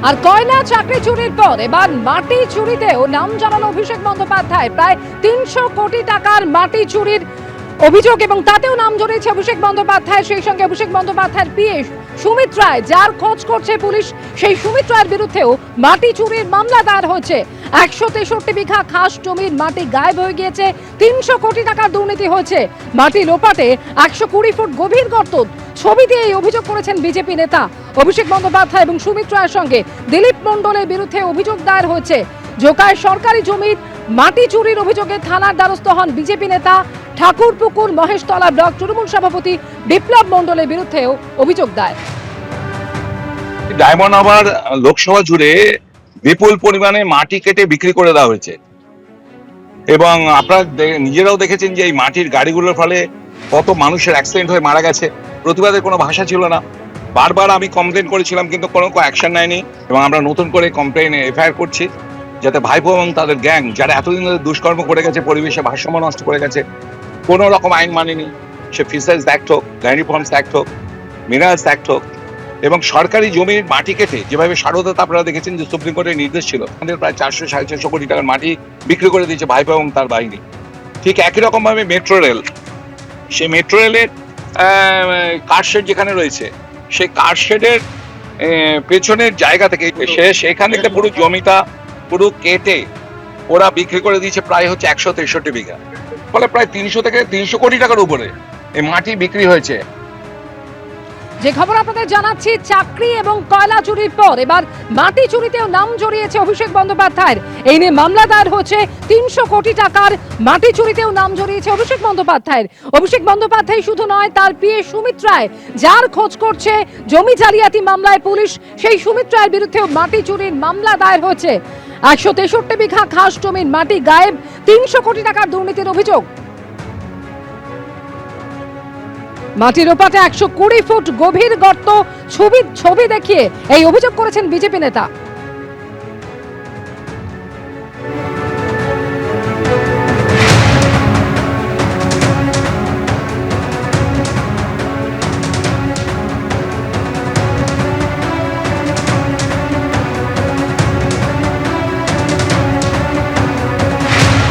আর কয়লা চাকরি চুরির পর এবার মাটি চুরিতেও নাম জানানো অভিষেক বন্দ্যোপাধ্যায়। প্রায় ৩০০ কোটি টাকার মাটি চুরির অভিযোগ এবং তাতেও নাম জড়িয়েছে অভিষেক বন্দ্যোপাধ্যায়। সেই সঙ্গে অভিষেক বন্দ্যোপাধ্যায়ের পিএ সুমিত রায়, যার খোঁজ করছে পুলিশ, সেই সুমিত রায়ের বিরুদ্ধেও মাটি চুরির মামলা দায়ের হয়েছে। ১৬৩ বিঘা খাস জমির মাটি গায়েব হয়ে গিয়েছে, ৩০০ কোটি টাকার দুর্নীতি হয়েছে। মাটি লোপাটে ১২০ ফুট গভীর গর্ত, ছবি দিয়ে এই অভিযোগ করেছেন বিজেপি নেতা অভিষেক বন্দ্যোপাধ্যায় এবং সুমিত রায়ের সঙ্গে দিলীপ মণ্ডলের বিরুদ্ধে অভিযোগ দায়ের হয়েছে। জোকায় সরকারি জমির মাটি চুরির অভিযোগে থানার দ্বারস্থ হন বিজেপি নেতা। ঠাকুরপুকুর মহেশতলা ব্লক তৃণমূল সভাপতি বিপ্লব মণ্ডলের বিরুদ্ধেও অভিযোগ দায়ের। ডায়মন্ড হারবার লোকসভা জুড়ে বিপুল পরিমাণে মাটি কেটে বিক্রি করে দেওয়া হয়েছে এবং আপনারা নিজেরাও দেখেছেন যে এই মাটির গাড়িগুলোর ফলে কত মানুষের অ্যাক্সিডেন্ট হয়ে মারা গেছে। প্রতিবাদের কোনো ভাষা ছিল না। বারবার আমি কমপ্লেন করেছিলাম কিন্তু কোনো অ্যাকশন নেয়নি এবং আমরা নতুন করে কমপ্লেন এফআইআর করছি যাতে ভাইপো এবং তাদের গ্যাং যারা এতদিন ধরে দুষ্কর্ম করে গেছে, পরিবেশে ভারসাম্য নষ্ট করে গেছে, কোনো রকম আইন মানেনি। সে ফিশারিজ অ্যাক্ট হোক, ডেয়ারি ফার্মস অ্যাক্ট হোক, মিনারেলস অ্যাক্ট হোক, এবং সরকারি জমির মাটি কেটে যেভাবে সারদাতা আপনারা দেখেছেন যে সুপ্রিম কোর্টের নির্দেশ ছিল, আমাদের প্রায় ৪০০-৪৫০ কোটি টাকার মাটি বিক্রি করে দিয়েছে ভাইপো এবং তার বাহিনী। ঠিক একই রকম ভাবে মেট্রো রেল, সেই মেট্রো রেলের কারশেড যেখানে রয়েছে, সেই কারশেডের পেছনের জায়গা থেকে সেখান থেকে পুরো জমিটা পুরো কেটে ওরা বিক্রি করে দিয়েছে প্রায় হচ্ছে ১৬৩ বিঘা। ফলে প্রায় ৩০০ কোটি টাকার উপরে এই মাটি বিক্রি হয়েছে। যে খবর আপনাদের জানাচ্ছি, চাকরি এবং কয়লা চুরির পর এবার মাটি চুরিতেও নাম জড়িয়েছে অভিষেক বন্দ্যোপাধ্যায়ের। এই নিয়ে মামলা দায়ের হচ্ছে। ৩০০ কোটি টাকার মাটি চুরিতেও নাম জড়িয়েছে অভিষেক বন্দ্যোপাধ্যায়ের। অভিষেক বন্দ্যোপাধ্যায় শুধু নয়, তার পিএ সুমিত রায়, যার খোঁজ করছে জমি জালিয়াতি মামলায় পুলিশ, সেই সুমিত রায়ের বিরুদ্ধেও মাটি চুরির মামলা দায়ের হয়েছে। ১৬৩ বিঘা খাস জমির মাটি গায়েব, ৩০০ কোটি টাকার দুর্নীতির অভিযোগ। মাটির ওপাটে ১২০ ফুট গভীর গর্ত, ছবি দেখিয়ে এই অভিযোগ করেছেন বিজেপি নেতা।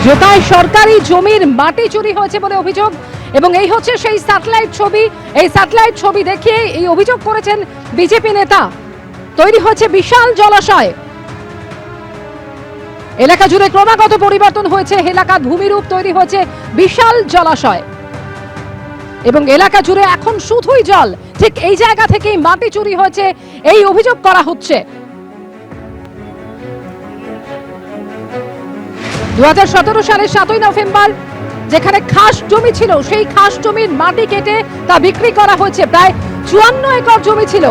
জোকায় সরকারি জমির মাটি চুরি হয়েছে বলে অভিযোগ এবং এই হচ্ছে সেই স্যাটেলাইট ছবি। এই স্যাটেলাইট ছবি দেখিয়ে এই অভিযোগ করেছেন বিজেপি নেতা। তৈরি হয়েছে বিশাল জলাশয়, এলাকা জুড়ে ক্রমাগত পরিবর্তন হয়েছে এলাকার ভূমিরূপ, তৈরি হয়েছে বিশাল জলাশয় এবং এলাকা জুড়ে এখন শুধুই জল। ঠিক এই জায়গা থেকেই মাটি চুরি হয়েছে এই অভিযোগ করা হচ্ছে। ২০১৭ সালের ৭ই নভেম্বর যেখানে খাস জমি ছিল, সেই খাস জমির মাটি কেটে তা বিক্রি করা হয়েছে। প্রায় ৫৪ একর জমি ছিল।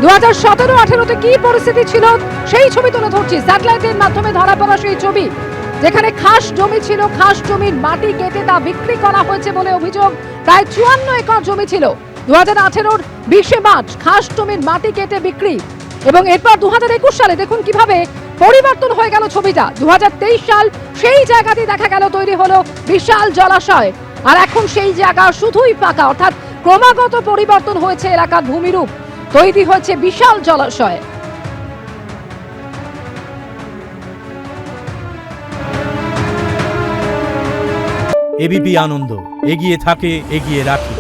২০১৭-১৮তে কি পরিস্থিতি ছিল সেই ছবি তুলে ধরছি। স্যাটেলাইটের মাধ্যমে ধরা পড়া সেই ছবি, যেখানে খাস জমি ছিল, খাস জমির মাটি কেটে তা বিক্রি করা হয়েছে বলে অভিযোগ। প্রায় ৫৪ একর জমি ছিল। ২০১৮-র ২০ মার্চ খাস জমির মাটি কেটে বিক্রি এবং এরপর ২০২১ সালে দেখুন কিভাবে পরিবর্তন হয়ে গেল ছবিটা। ২০২৩ সাল সেই জায়গাতেই দেখা গেল তৈরি হলো বিশাল জলাশয়, আর এখন সেই জায়গা শুধুই ফাঁকা, অর্থাৎ ক্রমাগত পরিবর্তন হয়েছে এলাকার ভূমিরূপ, তৈরি হয়েছে বিশাল জলাশয়। এবিপি আনন্দ, এগিয়ে থাকে, এগিয়ে রাখে।